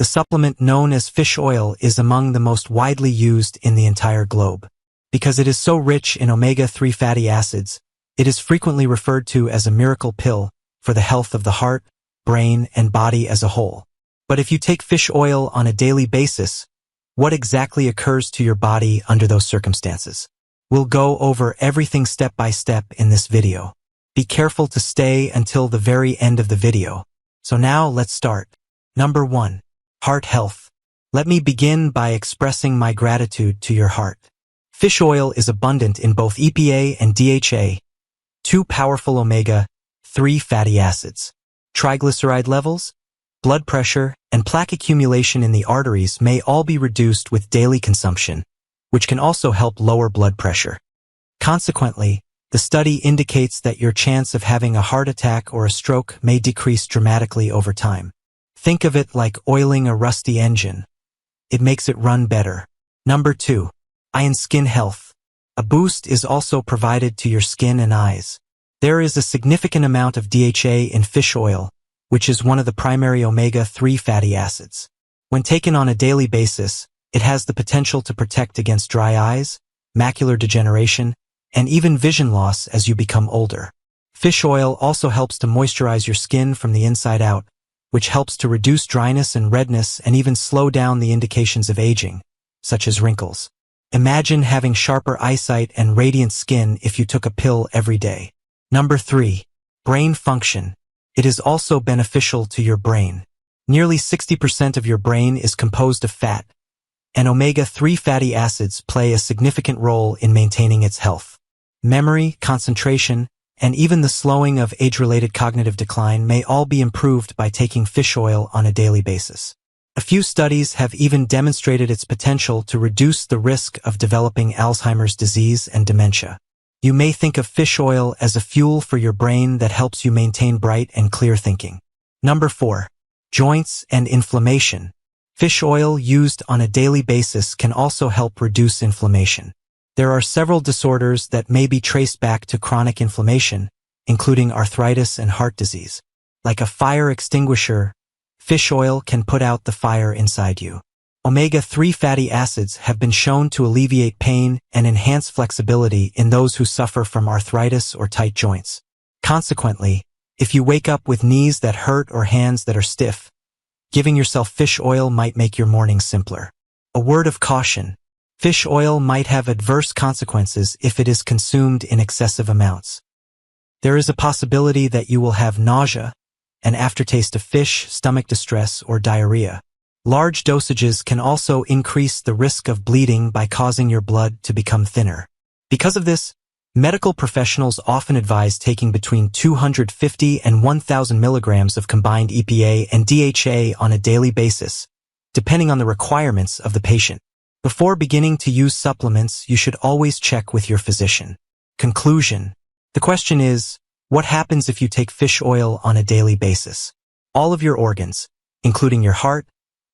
The supplement known as fish oil is among the most widely used in the entire globe. Because it is so rich in omega-3 fatty acids, it is frequently referred to as a miracle pill for the health of the heart, brain, and body as a whole. But if you take fish oil on a daily basis, what exactly occurs to your body under those circumstances? We'll go over everything step by step in this video. Be careful to stay until the very end of the video. So now let's start. Number 1. Heart health. Let me begin by expressing my gratitude to your heart. Fish oil is abundant in both EPA and DHA, two powerful omega-3 fatty acids. Triglyceride levels, blood pressure, and plaque accumulation in the arteries may all be reduced with daily consumption, which can also help lower blood pressure. Consequently, the study indicates that your chance of having a heart attack or a stroke may decrease dramatically over time. Think of it like oiling a rusty engine. It makes it run better. Number 2. Eye and skin health. A boost is also provided to your skin and eyes. There is a significant amount of DHA in fish oil, which is one of the primary omega-3 fatty acids. When taken on a daily basis, it has the potential to protect against dry eyes, macular degeneration, and even vision loss as you become older. Fish oil also helps to moisturize your skin from the inside out, which helps to reduce dryness and redness and even slow down the indications of aging, such as wrinkles. Imagine having sharper eyesight and radiant skin if you took a pill every day. Number 3. Brain function. It is also beneficial to your brain. Nearly 60% of your brain is composed of fat, and omega-3 fatty acids play a significant role in maintaining its health. Memory, concentration, and even the slowing of age-related cognitive decline may all be improved by taking fish oil on a daily basis. A few studies have even demonstrated its potential to reduce the risk of developing Alzheimer's disease and dementia. You may think of fish oil as a fuel for your brain that helps you maintain bright and clear thinking. Number 4. Joints and inflammation. Fish oil used on a daily basis can also help reduce inflammation. There are several disorders that may be traced back to chronic inflammation, including arthritis and heart disease. Like a fire extinguisher, fish oil can put out the fire inside you. Omega-3 fatty acids have been shown to alleviate pain and enhance flexibility in those who suffer from arthritis or tight joints. Consequently, if you wake up with knees that hurt or hands that are stiff, giving yourself fish oil might make your morning simpler. A word of caution. Fish oil might have adverse consequences if it is consumed in excessive amounts. There is a possibility that you will have nausea, an aftertaste of fish, stomach distress, or diarrhea. Large dosages can also increase the risk of bleeding by causing your blood to become thinner. Because of this, medical professionals often advise taking between 250 and 1,000 milligrams of combined EPA and DHA on a daily basis, depending on the requirements of the patient. Before beginning to use supplements, you should always check with your physician. Conclusion. The question is, what happens if you take fish oil on a daily basis? All of your organs, including your heart,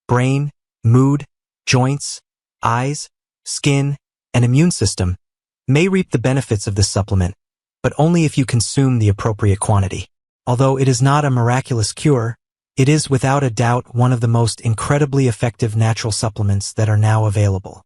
brain, mood, joints, eyes, skin, and immune system, may reap the benefits of this supplement, but only if you consume the appropriate quantity. Although it is not a miraculous cure, it is without a doubt one of the most incredibly effective natural supplements that are now available.